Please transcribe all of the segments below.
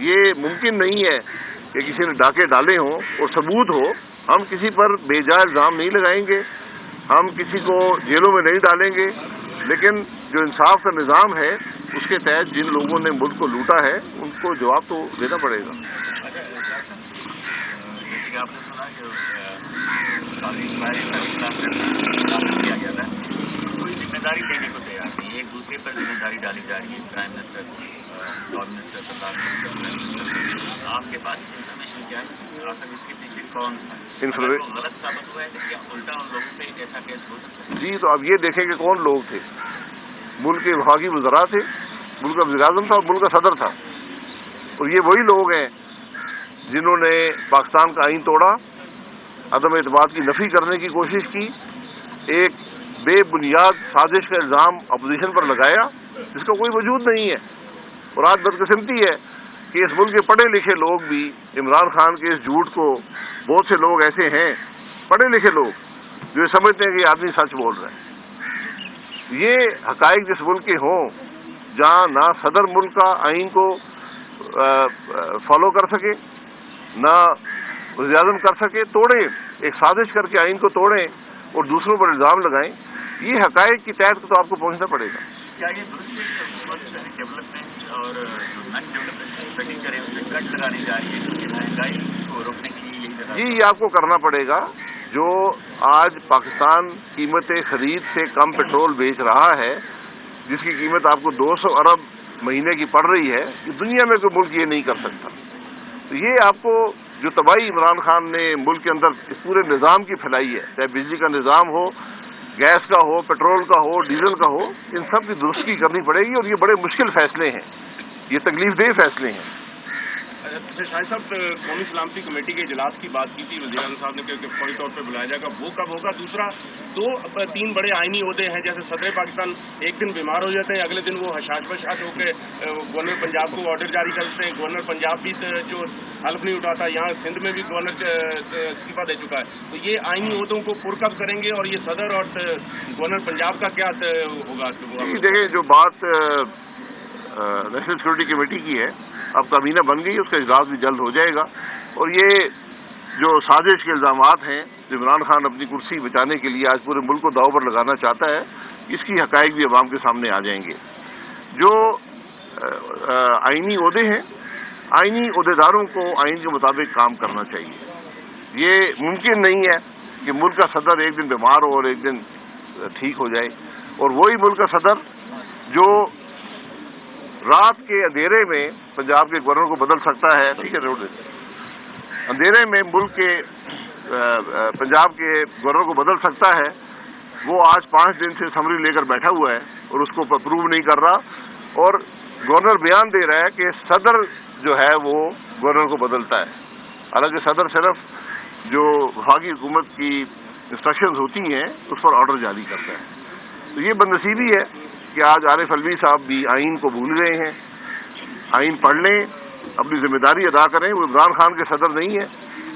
یہ ممکن نہیں ہے کہ کسی نے ڈاکے ڈالے ہوں اور ثبوت ہو. ہم کسی پر بے جا الزام نہیں لگائیں گے, ہم کسی کو جیلوں میں نہیں ڈالیں گے, لیکن جو انصاف کا نظام ہے اس کے تحت جن لوگوں نے ملک کو لوٹا ہے ان کو جواب تو دینا پڑے گا. جیسے کہ آپ نے سنا کہ کیا گیا تھا, کوئی ذمہ داری دینے کو تیار نہیں, ایک دوسرے پر ذمہ داری ڈالی جا رہی ہے. پرائم منسٹر, گورنر منسٹر, سرکار منسٹر, آپ کے پاس انفارمیشن کیا ہے؟ آخر اس کے پیچھے کون غلط ثابت ہوا ہے کہ کیا الٹا ان لوگوں پہ ایسا کیس ہو سکتا ہے؟ جی, تو اب یہ دیکھیں کہ کون لوگ تھے. ملک کے وفاقی وزراء تھے, ملک کا وزیر اعظم تھا اور ملک کا صدر تھا, اور یہ وہی لوگ ہیں جنہوں نے پاکستان کا آئین توڑا, عدم اعتماد کی نفی کرنے کی کوشش کی, ایک بے بنیاد سازش کا الزام اپوزیشن پر لگایا جس کا کوئی وجود نہیں ہے. اور آج بدقسمتی ہے کہ اس ملک کے پڑھے لکھے لوگ بھی عمران خان کے اس جھوٹ کو, بہت سے لوگ ایسے ہیں پڑھے لکھے لوگ جو سمجھتے ہیں کہ یہ آدمی سچ بول رہا ہے. یہ حقائق جس ملک کے ہوں جہاں نہ صدر ملک کا آئین کو فالو کر سکے, نہ وزیر اعظم کر سکے, توڑیں, ایک سازش کر کے آئین کو توڑیں اور دوسروں پر الزام لگائیں, یہ حقائق کی تحت تو آپ کو پہنچنا پڑے گا. کیا یہ ڈیولپمنٹ اور نان ڈیولپمنٹ اسپینڈنگ کریں اس میں کٹ لگانی جا رہی ہے مہنگائی کو روکنے کے لیے؟ جی, یہ آپ کو کرنا پڑے گا. جو آج پاکستان قیمت خرید سے کم پیٹرول بیچ رہا ہے, جس کی قیمت آپ کو 200 ارب مہینے کی پڑ رہی ہے, کہ دنیا میں کوئی ملک یہ نہیں کر سکتا. تو یہ آپ کو جو تباہی عمران خان نے ملک کے اندر اس پورے نظام کی پھیلائی ہے, چاہے بجلی کا نظام ہو, گیس کا ہو, پیٹرول کا ہو, ڈیزل کا ہو, ان سب کی درستی کرنی پڑے گی. اور یہ بڑے مشکل فیصلے ہیں, یہ تکلیف دہ فیصلے ہیں. شاہد صاحب, قومی سلامتی کمیٹی کے اجلاس کی بات کی تھی, وزیر اعظم صاحب نے کہ فوری طور پہ بلایا جائے گا, وہ کب ہوگا؟ دوسرا, 2-3 بڑے آئینی عہدے ہیں, جیسے صدر پاکستان ایک دن بیمار ہو جاتے ہیں, اگلے دن وہ حشاش بشاش ہو کے گورنر پنجاب کو آرڈر جاری کرتے ہیں. گورنر پنجاب بھی جو حلف نہیں اٹھاتا, یہاں سندھ میں بھی گورنر استعفیٰ دے چکا ہے. تو یہ آئینی عہدوں کو پرکب کریں گے, اور یہ صدر اور گورنر پنجاب کا کیا ہوگا؟ دیکھیں, جو بات نیشنل سیکورٹی کمیٹی کی ہے, اب کابینہ بن گئی, اس کا اجلاس بھی جلد ہو جائے گا. اور یہ جو سازش کے الزامات ہیں جو عمران خان اپنی کرسی بچانے کے لیے آج پورے ملک کو داؤ پر لگانا چاہتا ہے, اس کی حقائق بھی عوام کے سامنے آ جائیں گے. جو آئینی عہدے ہیں, آئینی عہدیداروں کو آئین کے مطابق کام کرنا چاہیے. یہ ممکن نہیں ہے کہ ملک کا صدر ایک دن بیمار ہو اور ایک دن ٹھیک ہو جائے, اور وہی ملک کا صدر جو رات کے اندھیرے میں پنجاب کے گورنر کو بدل سکتا ہے. ٹھیک ہے, اندھیرے میں ملک کے پنجاب کے گورنر کو بدل سکتا ہے, وہ آج 5 دن سے سمری لے کر بیٹھا ہوا ہے اور اس کو اپروو نہیں کر رہا, اور گورنر بیان دے رہا ہے کہ صدر جو ہے وہ گورنر کو بدلتا ہے. حالانکہ صدر صرف جو وفاقی حکومت کی انسٹرکشنز ہوتی ہیں اس پر آرڈر جاری کرتا ہے. تو یہ بدنصیبی ہے کہ آج عارف علوی صاحب بھی آئین کو بھول گئے ہیں. آئین پڑھ لیں, اپنی ذمہ داری ادا کریں. وہ عمران خان کے صدر نہیں ہیں,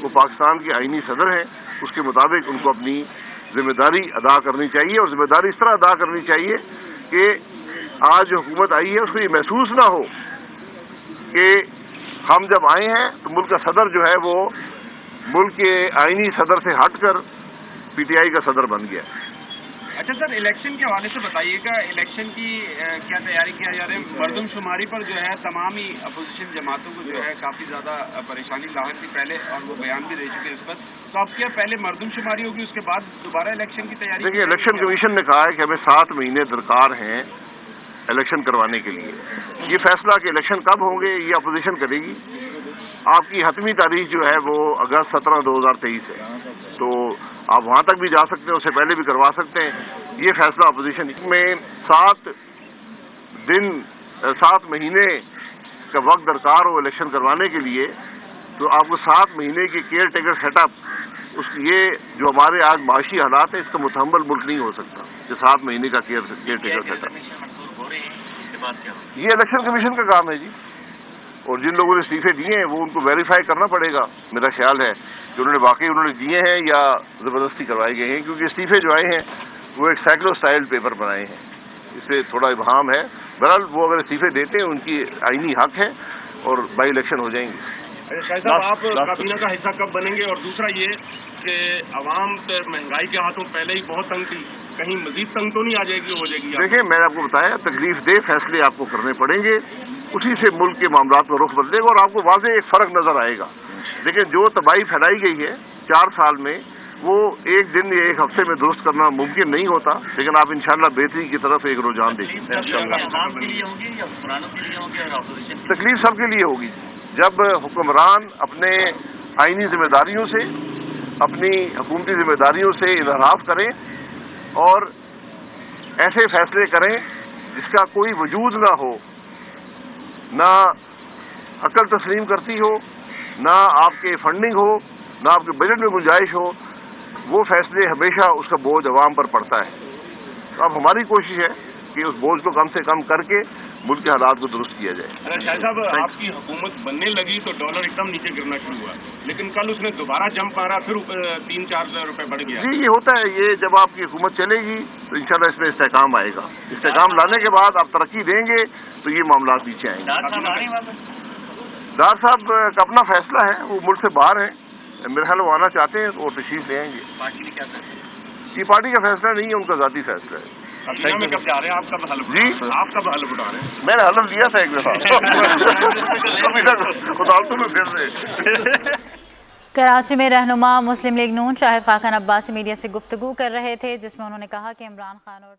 وہ پاکستان کے آئینی صدر ہیں. اس کے مطابق ان کو اپنی ذمہ داری ادا کرنی چاہیے, اور ذمہ داری اس طرح ادا کرنی چاہیے کہ آج جو حکومت آئی ہے اس کو یہ محسوس نہ ہو کہ ہم جب آئے ہیں تو ملک کا صدر جو ہے وہ ملک کے آئینی صدر سے ہٹ کر پی ٹی آئی کا صدر بن گیا. اچھا سر, الیکشن کے حوالے سے بتائیے گا, الیکشن کی کیا تیاری کیا جا رہی ہے؟ مردم شماری پر جو ہے تمام ہی اپوزیشن جماعتوں کو جو ہے کافی زیادہ پریشانی لاحق تھی پہلے, اور وہ بیان بھی دے چکے اس پر. تو اب کیا پہلے مردم شماری ہوگی, اس کے بعد دوبارہ الیکشن کی تیاری؟ دیکھیے, الیکشن کمیشن نے کہا ہے کہ ہمیں 7 مہینے درکار ہیں الیکشن کروانے کے لیے. یہ فیصلہ کہ الیکشن کب ہوں گے یہ اپوزیشن کرے گی. آپ کی حتمی تاریخ جو ہے وہ اگست 17 2023 ہے, تو آپ وہاں تک بھی جا سکتے ہیں, اس سے پہلے بھی کروا سکتے ہیں. یہ فیصلہ اپوزیشن میں 7 مہینے کا وقت درکار ہو الیکشن کروانے کے لیے, تو آپ کو 7 مہینے کی کیئر ٹیکر سیٹ اپ, یہ جو ہمارے آج معاشی حالات ہیں اس کا متحمل ملک نہیں ہو سکتا کہ 7 مہینے کا کیئر ٹیکر سیٹ اپ. یہ الیکشن کمیشن کا کام ہے جی, اور جن لوگوں نے استعفے دیے ہیں وہ ان کو ویریفائی کرنا پڑے گا. میرا خیال ہے کہ انہوں نے دیے ہیں یا زبردستی کروائے گئے ہیں, کیونکہ استعفے جو آئے ہیں وہ ایک سائیکلو اسٹائل پیپر بنائے ہیں, اس سے تھوڑا ابہام ہے. بہرحال وہ اگر استعفے دیتے ہیں ان کی آئینی حق ہے, اور بائی الیکشن ہو جائیں گے۔ شاہد صاحب آپ کابینہ کا حصہ کب بنیں گے؟ اور دوسرا یہ کہ عوام مہنگائی کے ہاتھوں پہلے ہی بہت تنگ تھی، کہیں مزید تنگ تو نہیں آ جائے گی، ہو جائے گی؟ دیکھیں میں نے آپ کو بتایا تکلیف دہ فیصلے آپ کو کرنے پڑیں گے، اسی سے ملک کے معاملات کا رخ بدلے گا اور آپ کو واضح ایک فرق نظر آئے گا۔ لیکن جو تباہی پھیلائی گئی ہے 4 سال میں وہ ایک دن یا ایک ہفتے میں درست کرنا ممکن نہیں ہوتا، لیکن آپ انشاءاللہ بہتری کی طرف ایک رجحان دیکھیں گے انشاءاللہ۔ تکلیف سب کے لیے ہوگی جب حکمران اپنے آئینی ذمہ داریوں سے، اپنی حکومتی ذمہ داریوں سے انحراف کریں اور ایسے فیصلے کریں جس کا کوئی وجود نہ ہو، نہ عقل تسلیم کرتی ہو، نہ آپ کے فنڈنگ ہو، نہ آپ کے بجٹ میں گنجائش ہو، وہ فیصلے ہمیشہ اس کا بوجھ عوام پر پڑتا ہے۔ تو اب ہماری کوشش ہے کہ اس بوجھ کو کم سے کم کر کے ملک کے حالات کو درست کیا جائے۔ شاہد صاحب آپ کی حکومت بننے لگی تو ڈالر ایک دم نیچے گرنا شروع ہوا، لیکن کل اس نے دوبارہ جمپ مارا، پھر 3-4 روپے بڑھ گیا۔ جی یہ ہوتا ہے، یہ جب آپ کی حکومت چلے گی تو انشاءاللہ اس میں استحکام آئے گا، استحکام لانے کے بعد آپ ترقی دیں گے تو یہ معاملات نیچے آئیں گے۔ ڈار صاحب کا اپنا فیصلہ ہے، وہ ملک سے باہر ہیں، میرے خیال وہ آنا چاہتے ہیں تو وہ تشریف لے آئیں گے۔ پارٹی نے کیا کرنا؟ یہ پارٹی کا فیصلہ نہیں ہے، ان کا ذاتی فیصلہ ہے۔ کابینہ میں کب جا رہے ہیں؟ آپ کب حلف؟ جی آپ کب حلف اٹھا رہے ہیں؟ میں نے حلف لیا تھا ایک دفعہ عدالتوں میں پھر سے۔ کراچی میں رہنما مسلم لیگ نون شاہد خاقان عباسی میڈیا سے گفتگو کر رہے تھے، جس میں انہوں نے کہا کہ عمران خان اور